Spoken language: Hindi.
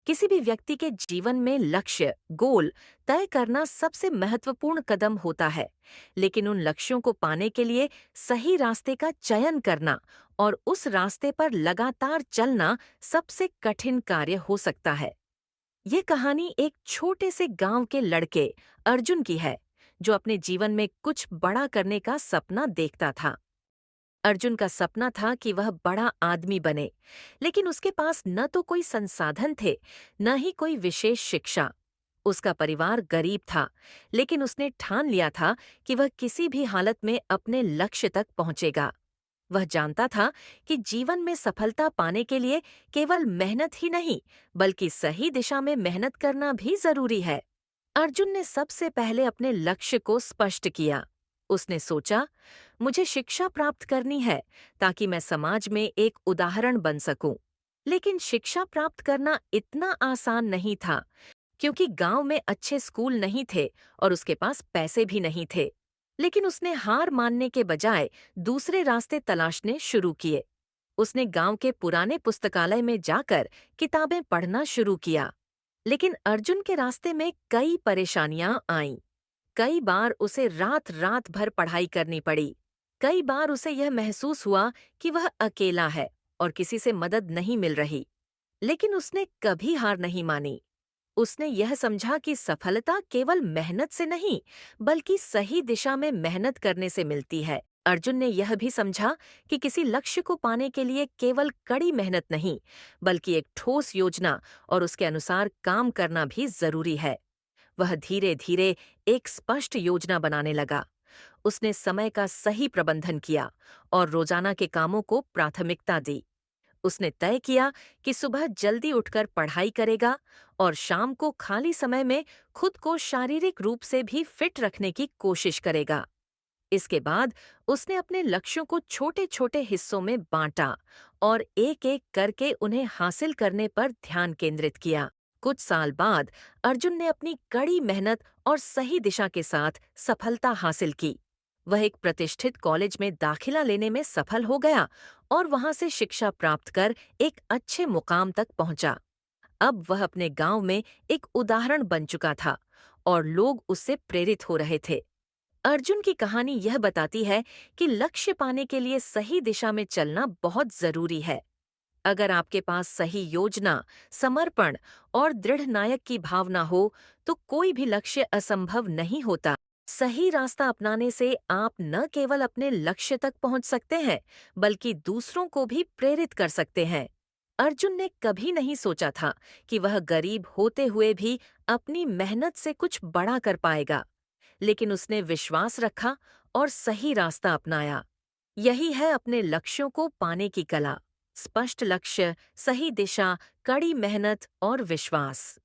किसी भी व्यक्ति के जीवन में लक्ष्य गोल तय करना सबसे महत्वपूर्ण कदम होता है, लेकिन उन लक्ष्यों को पाने के लिए सही रास्ते का चयन करना और उस रास्ते पर लगातार चलना सबसे कठिन कार्य हो सकता है। ये कहानी एक छोटे से गांव के लड़के अर्जुन की है, जो अपने जीवन में कुछ बड़ा करने का सपना देखता था। अर्जुन का सपना था कि वह बड़ा आदमी बने, लेकिन उसके पास न तो कोई संसाधन थे, न ही कोई विशेष शिक्षा। उसका परिवार गरीब था, लेकिन उसने ठान लिया था कि वह किसी भी हालत में अपने लक्ष्य तक पहुंचेगा। वह जानता था कि जीवन में सफलता पाने के लिए केवल मेहनत ही नहीं, बल्कि सही दिशा में मेहनत करना भी जरूरी है। अर्जुन ने सबसे पहले अपने लक्ष्य को स्पष्ट किया। उसने सोचा, मुझे शिक्षा प्राप्त करनी है ताकि मैं समाज में एक उदाहरण बन सकूं। लेकिन शिक्षा प्राप्त करना इतना आसान नहीं था, क्योंकि गांव में अच्छे स्कूल नहीं थे और उसके पास पैसे भी नहीं थे। लेकिन उसने हार मानने के बजाय दूसरे रास्ते तलाशने शुरू किए। उसने गांव के पुराने पुस्तकालय में जाकर किताबें पढ़ना शुरू किया। लेकिन अर्जुन के रास्ते में कई परेशानियां आईं। कई बार उसे रात रात भर पढ़ाई करनी पड़ी। कई बार उसे यह महसूस हुआ कि वह अकेला है और किसी से मदद नहीं मिल रही। लेकिन उसने कभी हार नहीं मानी। उसने यह समझा कि सफलता केवल मेहनत से नहीं, बल्कि सही दिशा में मेहनत करने से मिलती है। अर्जुन ने यह भी समझा कि किसी लक्ष्य को पाने के लिए केवल कड़ी मेहनत नहीं, बल्कि एक ठोस योजना और उसके अनुसार काम करना भी जरूरी है। वह धीरे धीरे एक स्पष्ट योजना बनाने लगा। उसने समय का सही प्रबंधन किया और रोजाना के कामों को प्राथमिकता दी। उसने तय किया कि सुबह जल्दी उठकर पढ़ाई करेगा और शाम को खाली समय में खुद को शारीरिक रूप से भी फिट रखने की कोशिश करेगा। इसके बाद उसने अपने लक्ष्यों को छोटे छोटे हिस्सों में बांटा और एक एक करके उन्हें हासिल करने पर ध्यान केंद्रित किया। कुछ साल बाद अर्जुन ने अपनी कड़ी मेहनत और सही दिशा के साथ सफलता हासिल की। वह एक प्रतिष्ठित कॉलेज में दाखिला लेने में सफल हो गया और वहां से शिक्षा प्राप्त कर एक अच्छे मुकाम तक पहुंचा। अब वह अपने गांव में एक उदाहरण बन चुका था और लोग उससे प्रेरित हो रहे थे। अर्जुन की कहानी यह बताती है कि लक्ष्य पाने के लिए सही दिशा में चलना बहुत जरूरी है। अगर आपके पास सही योजना, समर्पण और दृढ़ नायक की भावना हो, तो कोई भी लक्ष्य असंभव नहीं होता। सही रास्ता अपनाने से आप न केवल अपने लक्ष्य तक पहुंच सकते हैं, बल्कि दूसरों को भी प्रेरित कर सकते हैं। अर्जुन ने कभी नहीं सोचा था कि वह गरीब होते हुए भी अपनी मेहनत से कुछ बड़ा कर पाएगा, लेकिन उसने विश्वास रखा और सही रास्ता अपनाया। यही है अपने लक्ष्यों को पाने की कला। स्पष्ट लक्ष्य, सही दिशा, कड़ी मेहनत और विश्वास।